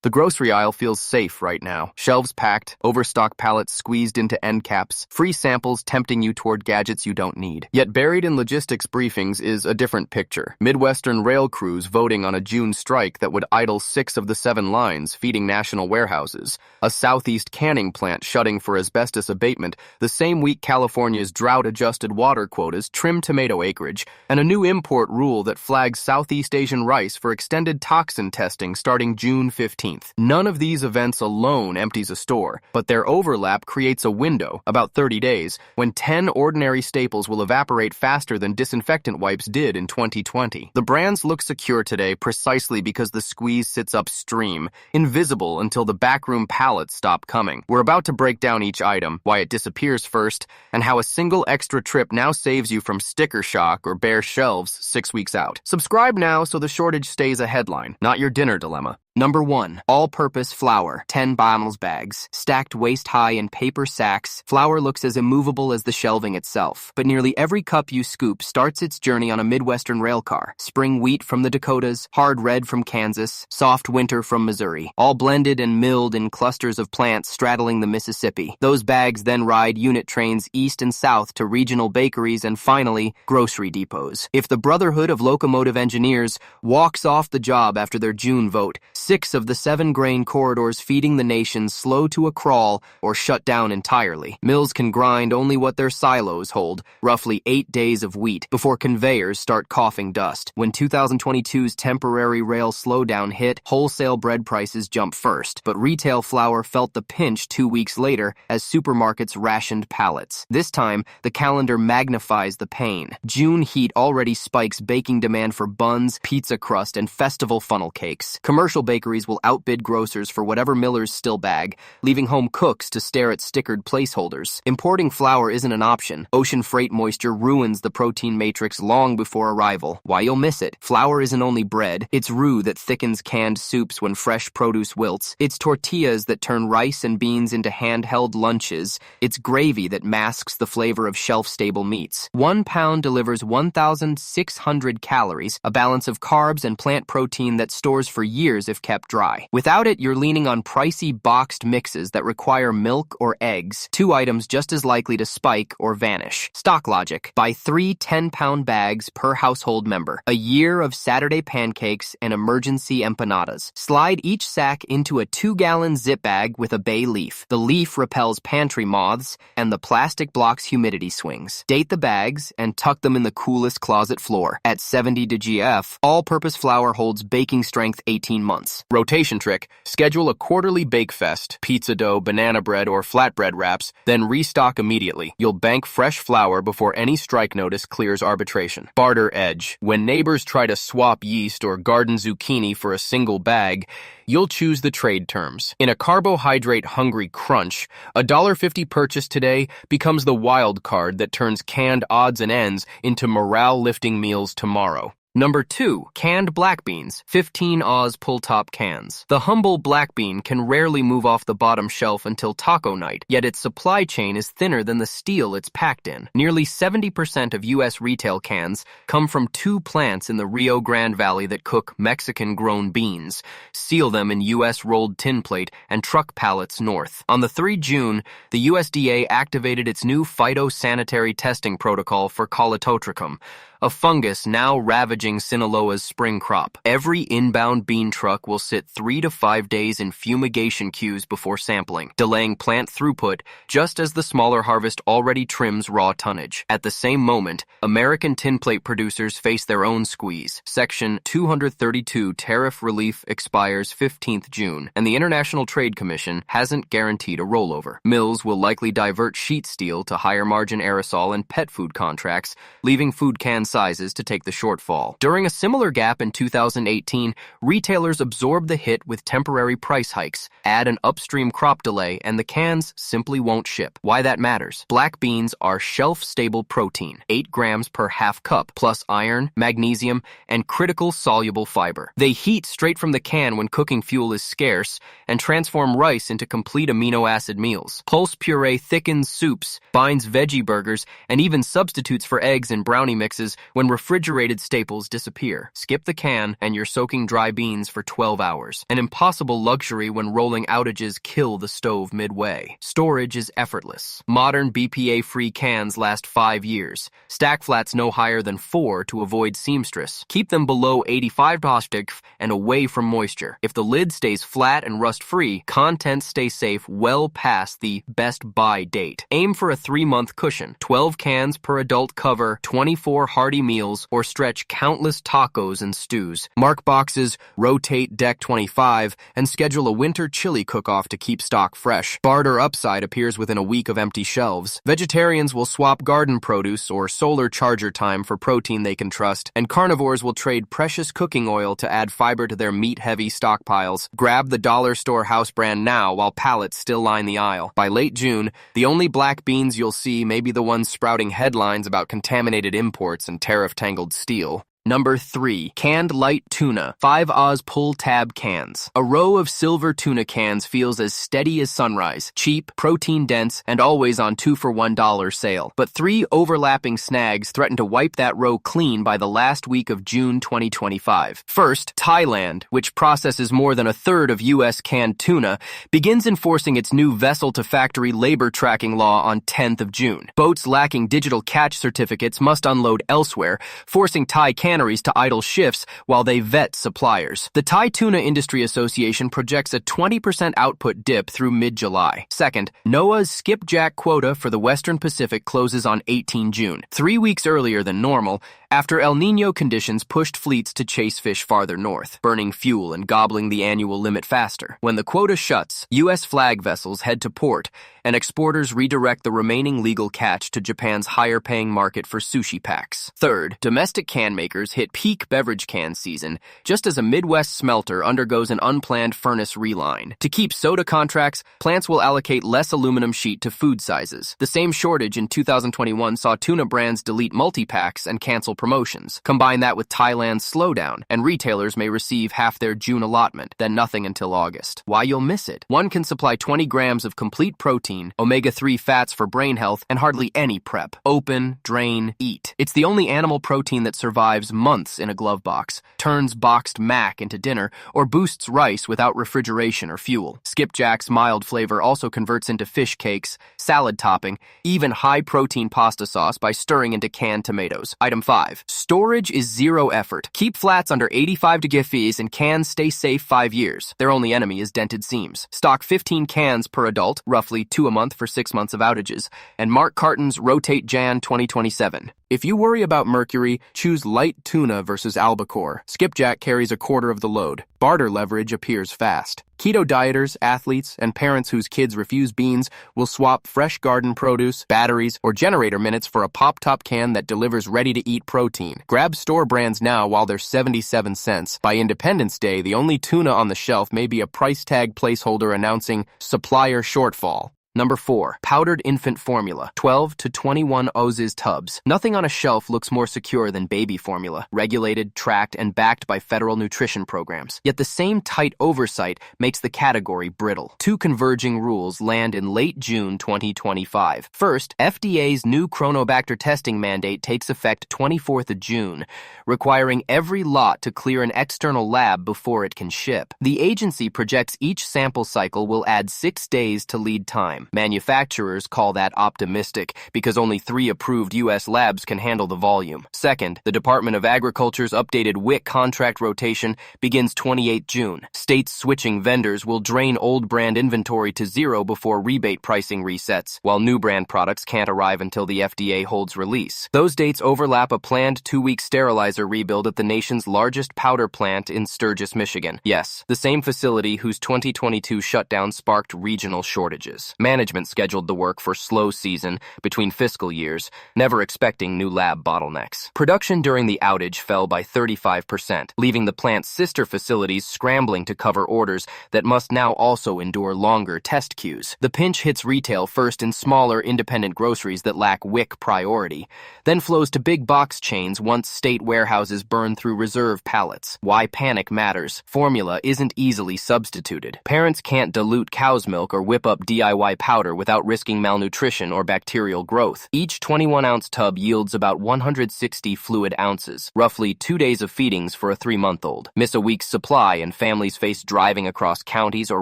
The grocery aisle feels safe right now. Shelves packed, overstock pallets squeezed into end caps, free samples tempting you toward gadgets you don't need. Yet buried in logistics briefings is a different picture. Midwestern rail crews voting on a June strike that would idle 6 of the 7 lines feeding national warehouses. A Southeast canning plant shutting for asbestos abatement the same week California's drought-adjusted water quotas trim tomato acreage, and a new import rule that flags Southeast Asian rice for extended toxin testing starting June 15th. None of these events alone empties a store, but their overlap creates a window, about 30 days, when 10 ordinary staples will evaporate faster than disinfectant wipes did in 2020. The brands look secure today precisely because the squeeze sits upstream, invisible until the backroom pallets stop coming. We're about to break down each item, why it disappears first, and how a single extra trip now saves you from sticker shock or bare shelves 6 weeks out. Subscribe now so the shortage stays a headline, not your dinner dilemma. Number 1. All-purpose flour, 10 bottles bags, stacked waist-high in paper sacks. Flour looks as immovable as the shelving itself, but nearly every cup you scoop starts its journey on a Midwestern railcar. Spring wheat from the Dakotas, hard red from Kansas, soft winter from Missouri, all blended and milled in clusters of plants straddling the Mississippi. Those bags then ride unit trains east and south to regional bakeries and finally, grocery depots. If the Brotherhood of Locomotive Engineers walks off the job after their June vote, 6 of the 7 grain corridors feeding the nation slow to a crawl or shut down entirely. Mills can grind only what their silos hold, roughly 8 days of wheat, before conveyors start coughing dust. When 2022's temporary rail slowdown hit, wholesale bread prices jumped first, but retail flour felt the pinch 2 weeks later as supermarkets rationed pallets. This time, the calendar magnifies the pain. June heat already spikes baking demand for buns, pizza crust, and festival funnel cakes. Commercial bakeries will outbid grocers for whatever millers still bag, leaving home cooks to stare at stickered placeholders. Importing flour isn't an option. Ocean freight moisture ruins the protein matrix long before arrival. Why you'll miss it. Flour isn't only bread. It's roux that thickens canned soups when fresh produce wilts. It's tortillas that turn rice and beans into handheld lunches. It's gravy that masks the flavor of shelf-stable meats. 1 pound delivers 1,600 calories, a balance of carbs and plant protein that stores for years if kept dry. Without it, you're leaning on pricey boxed mixes that require milk or eggs, 2 items just as likely to spike or vanish. Stock logic. Buy 3 10-pound bags per household member. A year of Saturday pancakes and emergency empanadas. Slide each sack into a 2-gallon zip bag with a bay leaf. The leaf repels pantry moths, and the plastic blocks humidity swings. Date the bags and tuck them in the coolest closet floor. At 70 to GF, all-purpose flour holds baking strength 18 months. Rotation trick. Schedule a quarterly bake fest, pizza dough, banana bread, or flatbread wraps, then restock immediately. You'll bank fresh flour before any strike notice clears arbitration. Barter edge. When neighbors try to swap yeast or garden zucchini for a single bag, you'll choose the trade terms. In a carbohydrate-hungry crunch, a $1.50 purchase today becomes the wild card that turns canned odds and ends into morale-lifting meals tomorrow. Number 2, canned black beans, 15 Oz pull-top cans. The humble black bean can rarely move off the bottom shelf until taco night, yet its supply chain is thinner than the steel it's packed in. Nearly 70% of U.S. retail cans come from 2 plants in the Rio Grande Valley that cook Mexican-grown beans, seal them in U.S. rolled tin plate, and truck pallets north. On the 3 June, the USDA activated its new phytosanitary testing protocol for Collatotricum, a fungus now ravaging Sinaloa's spring crop. Every inbound bean truck will sit 3 to 5 days in fumigation queues before sampling, delaying plant throughput just as the smaller harvest already trims raw tonnage. At the same moment, American tinplate producers face their own squeeze. Section 232 tariff relief expires 15th June, and the International Trade Commission hasn't guaranteed a rollover. Mills will likely divert sheet steel to higher margin aerosol and pet food contracts, leaving food can sizes to take the shortfall. During a similar gap in 2018, retailers absorbed the hit with temporary price hikes. Add an upstream crop delay and the cans simply won't ship. Why that matters? Black beans are shelf-stable protein, 8 grams per half cup, plus iron, magnesium, and critical soluble fiber. They heat straight from the can when cooking fuel is scarce and transform rice into complete amino acid meals. Pulse puree thickens soups, binds veggie burgers, and even substitutes for eggs in brownie mixes when refrigerated staples disappear. Skip the can and you're soaking dry beans for 12 hours. An impossible luxury when rolling outages kill the stove midway. Storage is effortless. Modern BPA-free cans last 5 years. Stack flats no higher than 4 to avoid seamstress. Keep them below 85 degrees and away from moisture. If the lid stays flat and rust-free, contents stay safe well past the best buy date. Aim for a 3-month cushion. 12 cans per adult cover 24 hearty meals or stretch countless tacos and stews. Mark boxes, rotate deck 25, and schedule a winter chili cook-off to keep stock fresh. Barter upside appears within a week of empty shelves. Vegetarians will swap garden produce or solar charger time for protein they can trust, and carnivores will trade precious cooking oil to add fiber to their meat-heavy stockpiles. Grab the dollar store house brand now while pallets still line the aisle. By late June, the only black beans you'll see may be the ones sprouting headlines about contaminated imports and tariff-tangled steel. Number 3. Canned light tuna, 5 Oz pull tab cans. A row of silver tuna cans feels as steady as sunrise, cheap, protein-dense, and always on 2 for $1 sale. But 3 overlapping snags threaten to wipe that row clean by the last week of June 2025. First, Thailand, which processes more than a third of U.S. canned tuna, begins enforcing its new vessel-to-factory labor tracking law on 10th of June. Boats lacking digital catch certificates must unload elsewhere, forcing Thai canneries to idle shifts while they vet suppliers. The Thai Tuna Industry Association projects a 20% output dip through mid-July. Second, NOAA's skipjack quota for the Western Pacific closes on 18 June, 3 weeks earlier than normal, after El Niño conditions pushed fleets to chase fish farther north, burning fuel and gobbling the annual limit faster. When the quota shuts, U.S. flag vessels head to port, and exporters redirect the remaining legal catch to Japan's higher-paying market for sushi packs. Third, domestic can makers hit peak beverage can season, just as a Midwest smelter undergoes an unplanned furnace reline. To keep soda contracts, plants will allocate less aluminum sheet to food sizes. The same shortage in 2021 saw tuna brands delete multi-packs and cancel promotions. Combine that with Thailand's slowdown, and retailers may receive half their June allotment, then nothing until August. Why you'll miss it? One can supply 20 grams of complete protein, omega-3 fats for brain health, and hardly any prep. Open, drain, eat. It's the only animal protein that survives months in a glove box, turns boxed mac into dinner, or boosts rice without refrigeration or fuel. Skipjack's mild flavor also converts into fish cakes, salad topping, even high-protein pasta sauce by stirring into canned tomatoes. Item 5. Storage is zero effort. Keep flats under 85 degrees and cans stay safe 5 years. Their only enemy is dented seams. Stock 15 cans per adult, roughly 2 a month for 6 months of outages, and mark cartons rotate Jan 2027. If you worry about mercury, choose light tuna versus albacore. Skipjack carries a quarter of the load. Barter leverage appears fast. Keto dieters, athletes, and parents whose kids refuse beans will swap fresh garden produce, batteries, or generator minutes for a pop-top can that delivers ready-to-eat protein. Grab store brands now while they're 77 cents. By Independence Day, the only tuna on the shelf may be a price tag placeholder announcing supplier shortfall. Number 4. Powdered infant formula, 12 to 21 ounces tubs. Nothing on a shelf looks more secure than baby formula, regulated, tracked, and backed by federal nutrition programs. Yet the same tight oversight makes the category brittle. 2 converging rules land in late June 2025. First, FDA's new Chronobacter testing mandate takes effect 24th of June, requiring every lot to clear an external lab before it can ship. The agency projects each sample cycle will add 6 days to lead time. Manufacturers call that optimistic because only 3 approved U.S. labs can handle the volume. Second, the Department of Agriculture's updated WIC contract rotation begins 28 June. States switching vendors will drain old brand inventory to zero before rebate pricing resets, while new brand products can't arrive until the FDA holds release. Those dates overlap a planned 2-week sterilizer rebuild at the nation's largest powder plant in Sturgis, Michigan. Yes, the same facility whose 2022 shutdown sparked regional shortages. Management scheduled the work for slow season between fiscal years, never expecting new lab bottlenecks. Production during the outage fell by 35%, leaving the plant's sister facilities scrambling to cover orders that must now also endure longer test queues. The pinch hits retail first in smaller independent groceries that lack WIC priority, then flows to big box chains once state warehouses burn through reserve pallets. Why panic matters. Formula isn't easily substituted. Parents can't dilute cow's milk or whip up DIY powder without risking malnutrition or bacterial growth. Each 21-ounce tub yields about 160 fluid ounces, roughly 2 days of feedings for a 3-month-old. Miss a week's supply and families face driving across counties or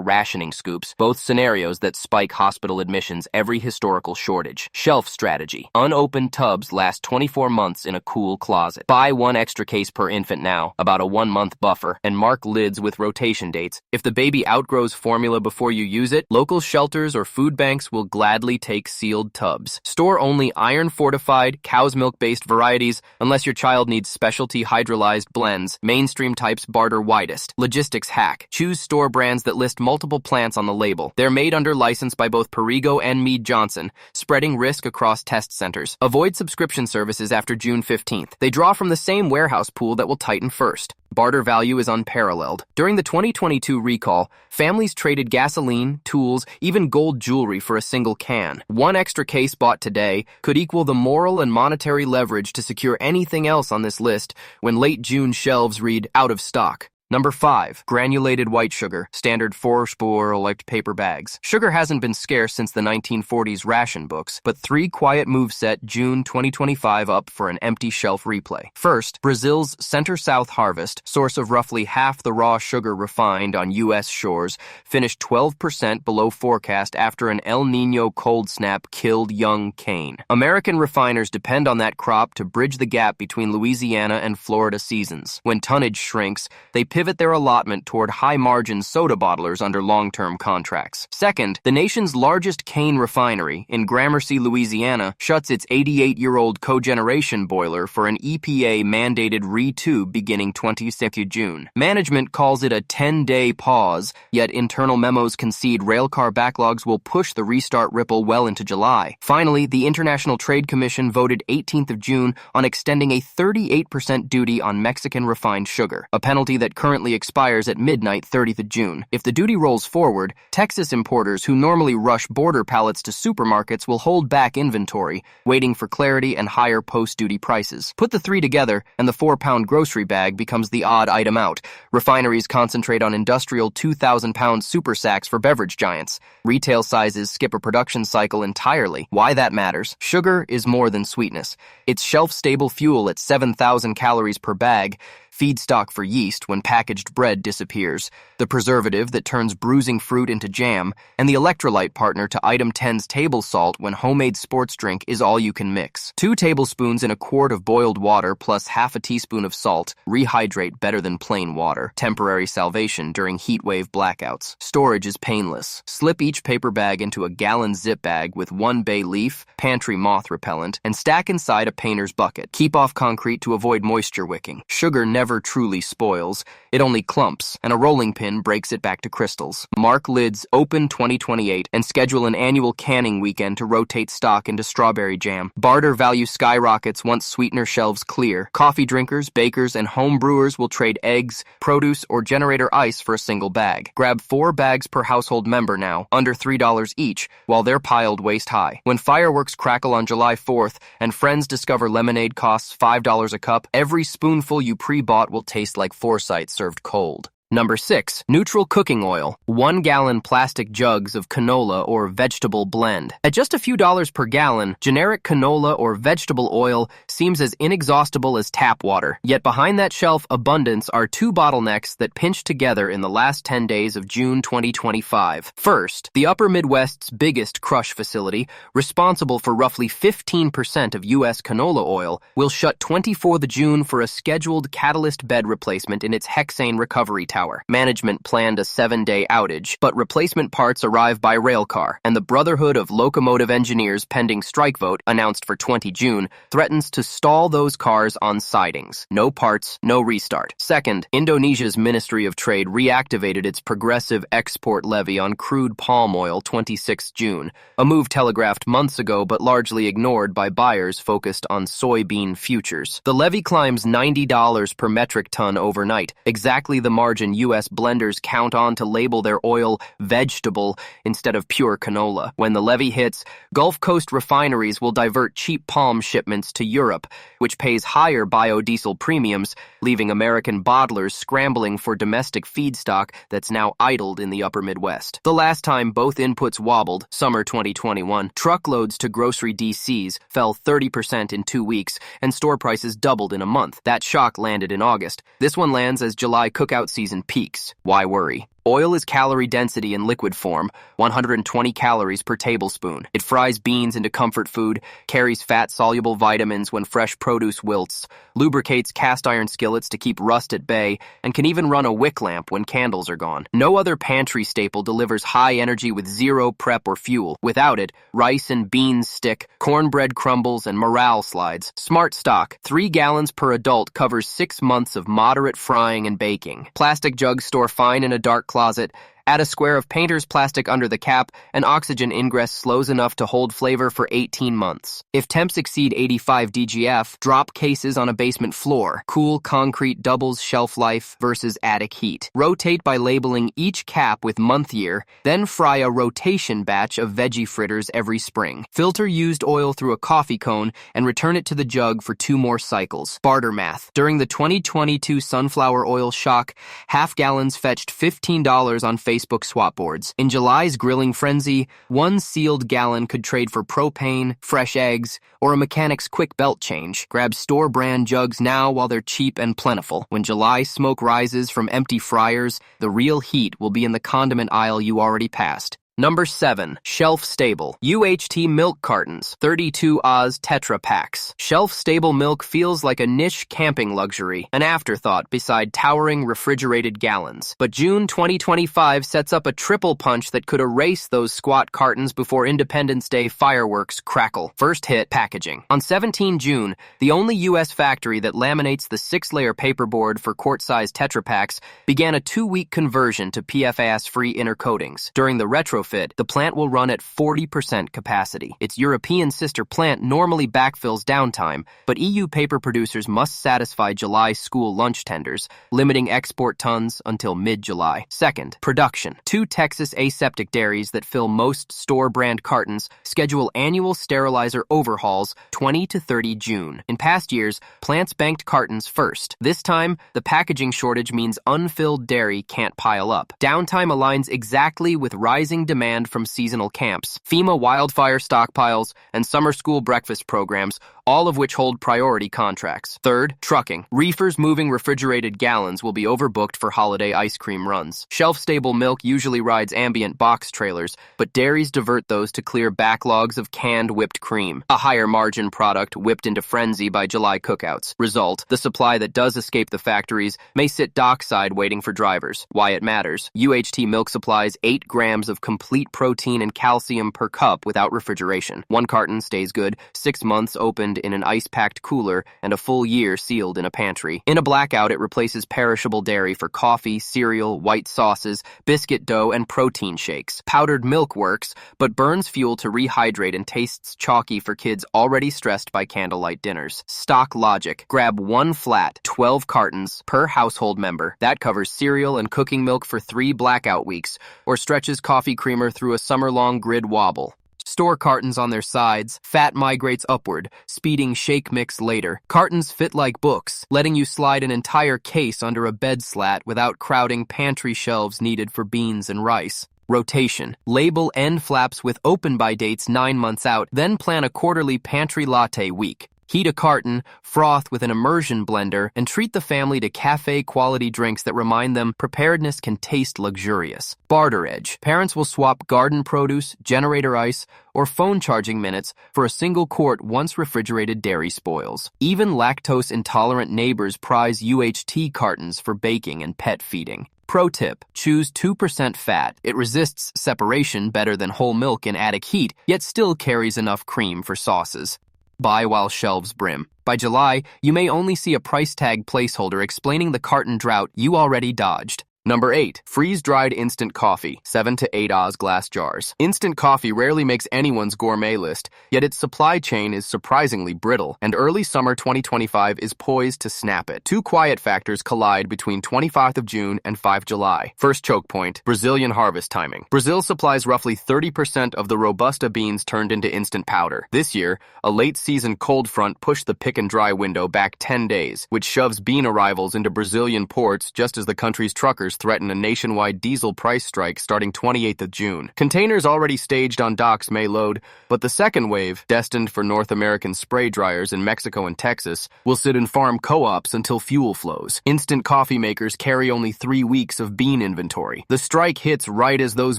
rationing scoops, both scenarios that spike hospital admissions every historical shortage. Shelf strategy. Unopened tubs last 24 months in a cool closet. Buy 1 extra case per infant now, about a 1-month buffer, and mark lids with rotation dates. If the baby outgrows formula before you use it, local shelters or food banks will gladly take sealed tubs. Store only iron-fortified, cow's milk-based varieties unless your child needs specialty hydrolyzed blends. Mainstream types barter widest. Logistics hack. Choose store brands that list multiple plants on the label. They're made under license by both Perrigo and Mead Johnson, spreading risk across test centers. Avoid subscription services after June 15th. They draw from the same warehouse pool that will tighten first. Barter value is unparalleled. During the 2022 recall, families traded gasoline, tools, even gold jewelry for a single can. 1 extra case bought today could equal the moral and monetary leverage to secure anything else on this list when late June shelves read out of stock. Number 5. Granulated white sugar, standard 4-spore elect paper bags. Sugar hasn't been scarce since the 1940s ration books, but 3 quiet moves set June 2025 up for an empty shelf replay. First, Brazil's Center-South harvest, source of roughly half the raw sugar refined on U.S. shores, finished 12% below forecast after an El Niño cold snap killed young cane. American refiners depend on that crop to bridge the gap between Louisiana and Florida seasons. When tonnage shrinks, they pivot their allotment toward high-margin soda bottlers under long-term contracts. Second, the nation's largest cane refinery in Gramercy, Louisiana, shuts its 88-year-old cogeneration boiler for an EPA-mandated retube beginning 22 June. Management calls it a 10-day pause, yet internal memos concede railcar backlogs will push the restart ripple well into July. Finally, the International Trade Commission voted 18th of June on extending a 38% duty on Mexican refined sugar, a penalty that currently expires at midnight 30th of June. If the duty rolls forward, Texas importers who normally rush border pallets to supermarkets will hold back inventory, waiting for clarity and higher post-duty prices. Put the 3 together, and the 4-pound grocery bag becomes the odd item out. Refineries concentrate on industrial 2,000-pound super sacks for beverage giants. Retail sizes skip a production cycle entirely. Why that matters? Sugar is more than sweetness. It's shelf-stable fuel at 7,000 calories per bag, feedstock for yeast when packaged bread disappears, the preservative that turns bruising fruit into jam, and the electrolyte partner to item 10's table salt when homemade sports drink is all you can mix. 2 tablespoons in a quart of boiled water plus half a teaspoon of salt rehydrate better than plain water. Temporary salvation during heatwave blackouts. Storage is painless. Slip each paper bag into a gallon zip bag with 1 bay leaf, Pantry moth repellent, and stack inside a painter's bucket. Keep off concrete to avoid moisture wicking. Sugar never truly spoils, it only clumps, and a rolling pin breaks it back to crystals. Mark lids open 2028 and schedule an annual canning weekend to rotate stock into strawberry jam. Barter value skyrockets once sweetener shelves clear. Coffee drinkers, bakers, and home brewers will trade eggs, produce, or generator ice for a single bag. Grab 4 bags per household member now, under $3 each, while they're piled waist high. When fireworks crackle on July 4th and friends discover lemonade costs $5 a cup, every spoonful you pre-bought will taste like foresight served cold. Number 6. Neutral cooking oil. 1-gallon plastic jugs of canola or vegetable blend. At just a few dollars per gallon, generic canola or vegetable oil seems as inexhaustible as tap water. Yet behind that shelf abundance are 2 bottlenecks that pinched together in the last 10 days of June 2025. First, the Upper Midwest's biggest crush facility, responsible for roughly 15% of U.S. canola oil, will shut 24th of June for a scheduled catalyst bed replacement in its hexane recovery tower. Management planned a 7-day outage, but replacement parts arrive by railcar, and the Brotherhood of Locomotive Engineers pending strike vote, announced for 20 June, threatens to stall those cars on sidings. No parts, no restart. Second, Indonesia's Ministry of Trade reactivated its progressive export levy on crude palm oil 26 June, a move telegraphed months ago but largely ignored by buyers focused on soybean futures. The levy climbs $90 per metric ton overnight, exactly the margin imagine U.S. blenders count on to label their oil vegetable instead of pure canola. When the levy hits, Gulf Coast refineries will divert cheap palm shipments to Europe, which pays higher biodiesel premiums, leaving American bottlers scrambling for domestic feedstock that's now idled in the upper Midwest. The last time both inputs wobbled, summer 2021, truckloads to grocery DCs fell 30% in 2 weeks, and store prices doubled in a month. That shock landed in August. This one lands as July cookout season peaks. Why worry? Oil is calorie density in liquid form, 120 calories per tablespoon. It fries beans into comfort food, carries fat-soluble vitamins when fresh produce wilts, lubricates cast iron skillets to keep rust at bay, and can even run a wick lamp when candles are gone. No other pantry staple delivers high energy with zero prep or fuel. Without it, rice and beans stick, cornbread crumbles, and morale slides. Smart Stock, 3 gallons per adult, covers 6 months of moderate frying and baking. Plastic jugs store fine in a dark closet. Add a square of painter's plastic under the cap, and oxygen ingress slows enough to hold flavor for 18 months. If temps exceed 85 DGF, drop cases on a basement floor. Cool concrete doubles shelf life versus attic heat. Rotate by labeling each cap with month year, then fry a rotation batch of veggie fritters every spring. Filter used oil through a coffee cone and return it to the jug for 2 more cycles. Barter math. During the 2022 sunflower oil shock, half gallons fetched $15 on Facebook swap boards. In July's grilling frenzy, 1 sealed gallon could trade for propane, fresh eggs, or a mechanic's quick belt change. Grab store-brand jugs now while they're cheap and plentiful. When July smoke rises from empty fryers, the real heat will be in the condiment aisle you already passed. Number 7. Shelf-stable. UHT milk cartons, 32 Oz Tetra Packs. Shelf-stable milk feels like a niche camping luxury, an afterthought beside towering refrigerated gallons. But June 2025 sets up a triple punch that could erase those squat cartons before Independence Day fireworks crackle. First hit, packaging. On 17 June, the only U.S. factory that laminates the 6-layer paperboard for quart-sized Tetra Packs began a 2-week conversion to PFAS-free inner coatings. During the retrofit, the plant will run at 40% capacity. Its European sister plant normally backfills downtime, but EU paper producers must satisfy July school lunch tenders, limiting export tons until mid-July. Second, production. 2 Texas aseptic dairies that fill most store-brand cartons schedule annual sterilizer overhauls 20 to 30 June. In past years, plants banked cartons first. This time, the packaging shortage means unfilled dairy can't pile up. Downtime aligns exactly with rising demand from seasonal camps, FEMA wildfire stockpiles, and summer school breakfast programs, all of which hold priority contracts. Third, trucking. Reefers moving refrigerated gallons will be overbooked for holiday ice cream runs. Shelf-stable milk usually rides ambient box trailers, but dairies divert those to clear backlogs of canned whipped cream, a higher-margin product whipped into frenzy by July cookouts. Result, the supply that does escape the factories may sit dockside waiting for drivers. Why it matters. UHT milk supplies 8 grams of complete protein and calcium per cup without refrigeration. 1 carton stays good, 6 months opened in an ice-packed cooler, and a full year sealed in a pantry. In a blackout, it replaces perishable dairy for coffee, cereal, white sauces, biscuit dough, and protein shakes. Powdered milk works, but burns fuel to rehydrate and tastes chalky for kids already stressed by candlelight dinners. Stock logic. Grab 1 flat, 12 cartons per household member. That covers cereal and cooking milk for 3 blackout weeks, or stretches coffee creamer through a summer-long grid wobble. Store cartons on their sides, fat migrates upward, speeding shake mix later. Cartons fit like books, letting you slide an entire case under a bed slat without crowding pantry shelves needed for beans and rice. Rotation. Label end flaps with open-by dates 9 months out, then plan a quarterly pantry latte week. Heat a carton, froth with an immersion blender, and treat the family to cafe-quality drinks that remind them preparedness can taste luxurious. Barter edge. Parents will swap garden produce, generator ice, or phone charging minutes for a single quart once refrigerated dairy spoils. Even lactose-intolerant neighbors prize UHT cartons for baking and pet feeding. Pro tip, choose 2% fat. It resists separation better than whole milk in attic heat, yet still carries enough cream for sauces. Buy while shelves brim. By July, you may only see a price tag placeholder explaining the carton drought you already dodged. Number 8. Freeze-dried instant coffee, 7 to 8 oz glass jars. Instant coffee rarely makes anyone's gourmet list, yet its supply chain is surprisingly brittle, and early summer 2025 is poised to snap it. Two quiet factors collide between 25th of June and 5 July. First choke point, Brazilian harvest timing. Brazil supplies roughly 30% of the Robusta beans turned into instant powder. This year, a late-season cold front pushed the pick-and-dry window back 10 days, which shoves bean arrivals into Brazilian ports just as the country's truckers threaten a nationwide diesel price strike starting 28th of June. Containers already staged on docks may load, but the second wave, destined for North American spray dryers in Mexico and Texas, will sit in farm co-ops until fuel flows. Instant coffee makers carry only 3 weeks of bean inventory. The strike hits right as those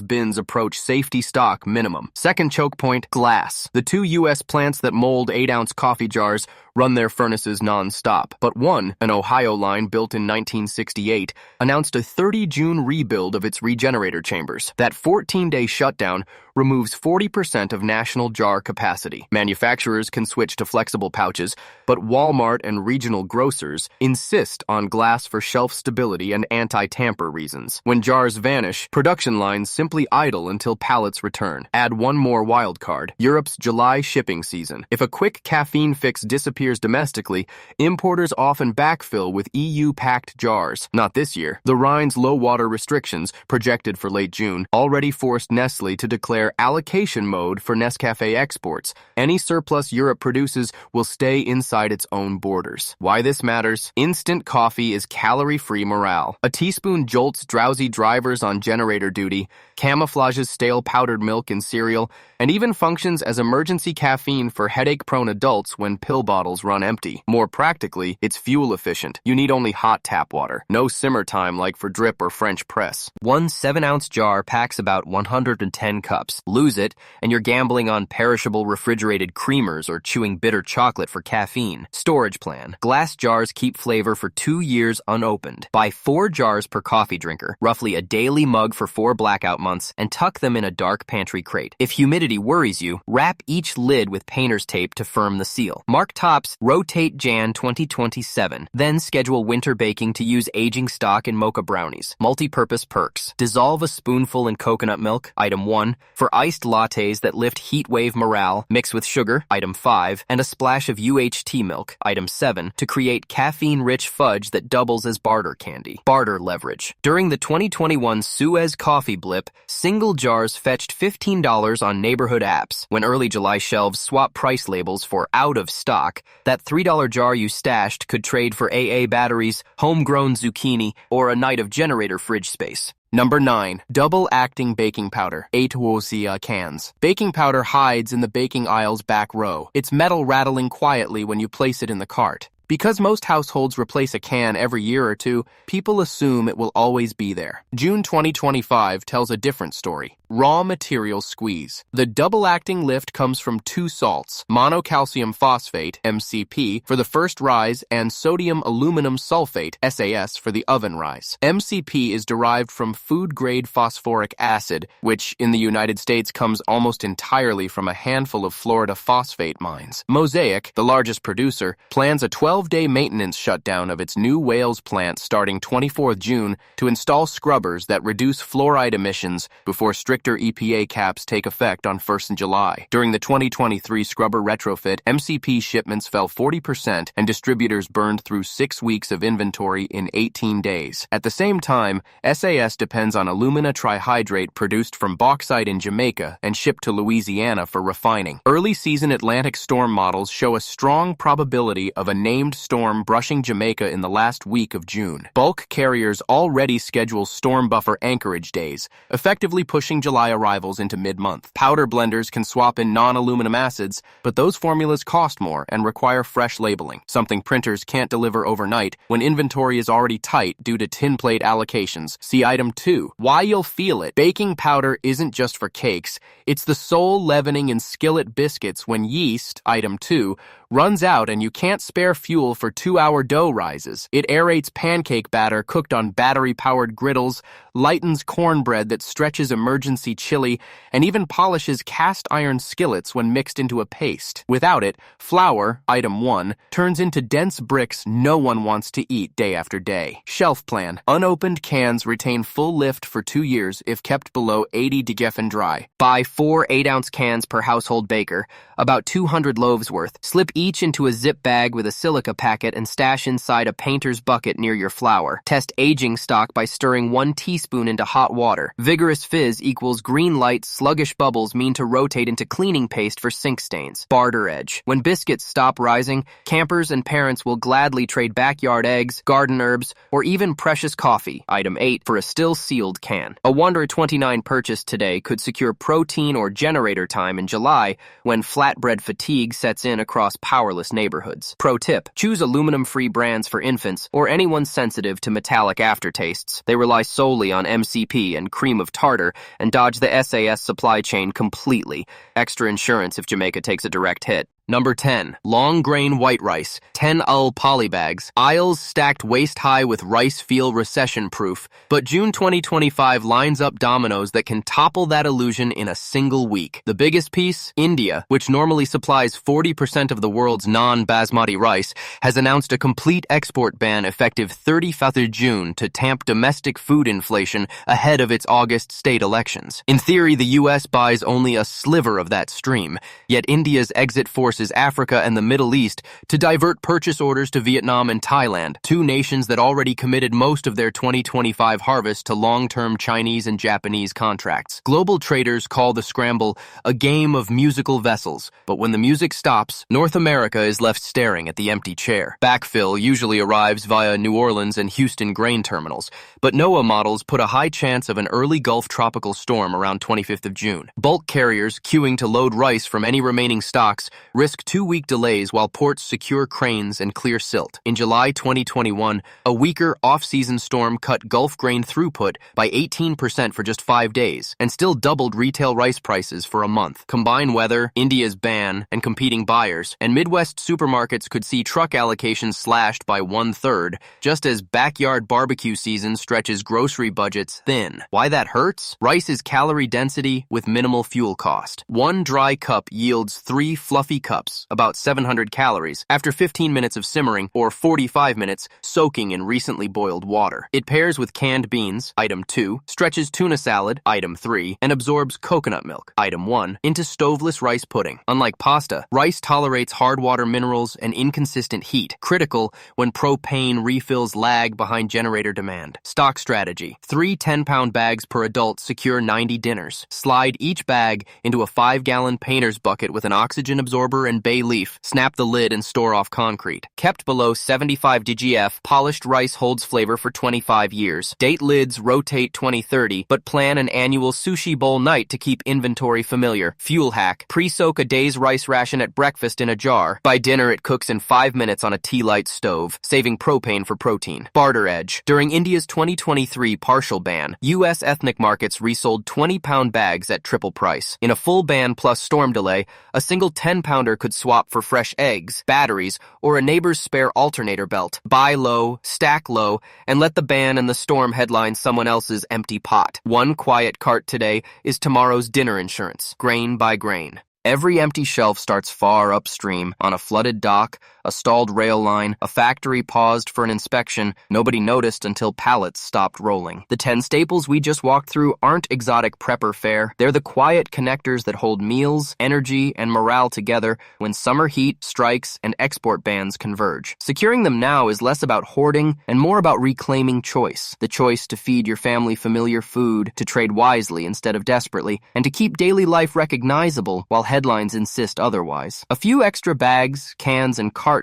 bins approach safety stock minimum. Second choke point, glass. The two U.S. plants that mold 8-ounce coffee jars run their furnaces non-stop, but one, an Ohio line built in 1968, announced a 30 June rebuild of its regenerator chambers. That 14-day shutdown removes 40% of national jar capacity. Manufacturers can switch to flexible pouches, but Walmart and regional grocers insist on glass for shelf stability and anti-tamper reasons. When jars vanish, production lines simply idle until pallets return. Add one more wild card, Europe's July shipping season. If a quick caffeine fix disappears domestically, importers often backfill with EU-packed jars. Not this year. The Rhine's low water restrictions, projected for late June, already forced Nestle to declare allocation mode for Nescafé exports. Any surplus Europe produces will stay inside its own borders. Why this matters? Instant coffee is calorie-free morale. A teaspoon jolts drowsy drivers on generator duty, camouflages stale powdered milk in cereal, and even functions as emergency caffeine for headache-prone adults when pill bottles run empty. More practically, it's fuel efficient. You need only hot tap water. No simmer time like for drip or French press. One 7-ounce jar packs about 110 cups. Lose it, and you're gambling on perishable refrigerated creamers or chewing bitter chocolate for caffeine. Storage plan. Glass jars keep flavor for 2 years unopened. Buy 4 jars per coffee drinker, roughly a daily mug for 4 blackout months, and tuck them in a dark pantry crate. If humidity worries you, wrap each lid with painter's tape to firm the seal. Mark tops, rotate Jan 2027. Then schedule winter baking to use aging stock in mocha brownies. Multi-purpose perks. Dissolve a spoonful in coconut milk, item 1. For iced lattes that lift heat wave morale, mix with sugar, item 5, and a splash of UHT milk, item 7, to create caffeine-rich fudge that doubles as barter candy. Barter leverage. During the 2021 Suez coffee blip, single jars fetched $15 on neighborhood apps. When early July shelves swap price labels for out of stock, that $3 jar you stashed could trade for AA batteries, homegrown zucchini, or a night of generator fridge space. Number 9. Double-acting baking powder, 8-oz cans. Baking powder hides in the baking aisle's back row, its metal rattling quietly when you place it in the cart. Because most households replace a can every year or two, people assume it will always be there. June 2025 tells a different story. Raw material squeeze. The double-acting lift comes from 2 salts, monocalcium phosphate, MCP, for the first rise and sodium aluminum sulfate, SAS, for the oven rise. MCP is derived from food-grade phosphoric acid, which in the United States comes almost entirely from a handful of Florida phosphate mines. Mosaic, the largest producer, plans a 12-day maintenance shutdown of its new Wales plant starting 24th June to install scrubbers that reduce fluoride emissions before stricter EPA caps take effect on 1st July. During the 2023 scrubber retrofit, MCP shipments fell 40% and distributors burned through 6 weeks of inventory in 18 days. At the same time, SAS depends on alumina trihydrate produced from bauxite in Jamaica and shipped to Louisiana for refining. Early season Atlantic storm models show a strong probability of a named storm brushing Jamaica in the last week of June. Bulk carriers already schedule storm buffer anchorage days, effectively pushing July arrivals into mid-month. Powder blenders can swap in non-aluminum acids, but those formulas cost more and require fresh labeling, something printers can't deliver overnight when inventory is already tight due to tin plate allocations. See item 2. Why you'll feel it. Baking powder isn't just for cakes, it's the sole leavening in skillet biscuits when yeast, item 2, runs out and you can't spare fuel fuel for 2-hour dough rises. It aerates pancake batter cooked on battery-powered griddles, lightens cornbread that stretches emergency chili, and even polishes cast-iron skillets when mixed into a paste. Without it, flour, item 1, turns into dense bricks no one wants to eat day after day. Shelf plan. Unopened cans retain full lift for 2 years if kept below 80 degrees dry. Buy 4 8-ounce cans per household baker, about 200 loaves worth. Slip each into a zip bag with a silica packet and stash inside a painter's bucket near your flour. Test aging stock by stirring 1 teaspoon into hot water. Vigorous fizz equals green light, sluggish bubbles mean to rotate into cleaning paste for sink stains. Barter edge. When biscuits stop rising, campers and parents will gladly trade backyard eggs, garden herbs, or even precious coffee, item 8, for a still sealed can. A $1.29 purchase today could secure protein or generator time in July when flatbread fatigue sets in across powerless neighborhoods. Pro tip, choose aluminum-free brands for infants or anyone sensitive to metallic aftertastes. They rely solely on MCP and cream of tartar and dodge the SAS supply chain completely. Extra insurance if Jamaica takes a direct hit. Number 10. Long grain white rice, 10 polybags, aisles stacked waist-high with rice feel recession-proof. But June 2025 lines up dominoes that can topple that illusion in a single week. The biggest piece? India, which normally supplies 40% of the world's non-basmati rice, has announced a complete export ban effective 30th June to tamp domestic food inflation ahead of its August state elections. In theory, the U.S. buys only a sliver of that stream, yet India's exit forces Africa and the Middle East to divert purchase orders to Vietnam and Thailand, 2 nations that already committed most of their 2025 harvest to long-term Chinese and Japanese contracts. Global traders call the scramble a game of musical vessels, but when the music stops, North America is left staring at the empty chair. Backfill usually arrives via New Orleans and Houston grain terminals, but NOAA models put a high chance of an early Gulf tropical storm around 25th of June. Bulk carriers queuing to load rice from any remaining stocks risk 2-week delays while ports secure cranes and clear silt. In July 2021, a weaker off-season storm cut Gulf grain throughput by 18% for just 5 days and still doubled retail rice prices for a month. Combine weather, India's ban, and competing buyers, and Midwest supermarkets could see truck allocations slashed by 1/3, just as backyard barbecue season stretches grocery budgets thin. Why that hurts? Rice is calorie density with minimal fuel cost. 1 dry cup yields 3 fluffy cups, about 700 calories, after 15 minutes of simmering or 45 minutes soaking in recently boiled water. It pairs with canned beans, item 2, stretches tuna salad, item 3, and absorbs coconut milk, item 1, into stoveless rice pudding. Unlike pasta, rice tolerates hard water minerals and inconsistent heat, critical when propane refills lag behind generator demand. Stock strategy. 3 10-pound bags per adult secure 90 dinners. Slide each bag into a 5-gallon painter's bucket with an oxygen absorber and bay leaf. Snap the lid and store off concrete. Kept below 75 DGF, polished rice holds flavor for 25 years. Date lids rotate 2030, but plan an annual sushi bowl night to keep inventory familiar. Fuel hack. Pre-soak a day's rice ration at breakfast in a jar. By dinner, it cooks in 5 minutes on a tea-light stove, saving propane for protein. Barter edge. During India's 2023 partial ban, U.S. ethnic markets resold 20-pound bags at triple price. In a full ban plus storm delay, a single 10-pounder could swap for fresh eggs, batteries, or a neighbor's spare alternator belt. Buy low, stack low, and let the ban and the storm headline someone else's empty pot. 1 quiet cart today is tomorrow's dinner insurance, grain by grain. Every empty shelf starts far upstream, on a flooded dock, a stalled rail line, a factory paused for an inspection. Nobody noticed until pallets stopped rolling. The 10 staples we just walked through aren't exotic prepper fare. They're the quiet connectors that hold meals, energy, and morale together when summer heat, strikes, and export bans converge. Securing them now is less about hoarding and more about reclaiming choice. The choice to feed your family familiar food, to trade wisely instead of desperately, and to keep daily life recognizable while headlines insist otherwise. A few extra bags, cans, and cartons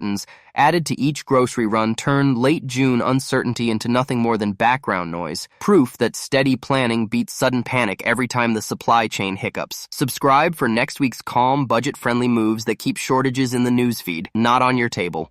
added to each grocery run turn late June uncertainty into nothing more than background noise, proof that steady planning beats sudden panic every time the supply chain hiccups. Subscribe for next week's calm, budget-friendly moves that keep shortages in the newsfeed, not on your table.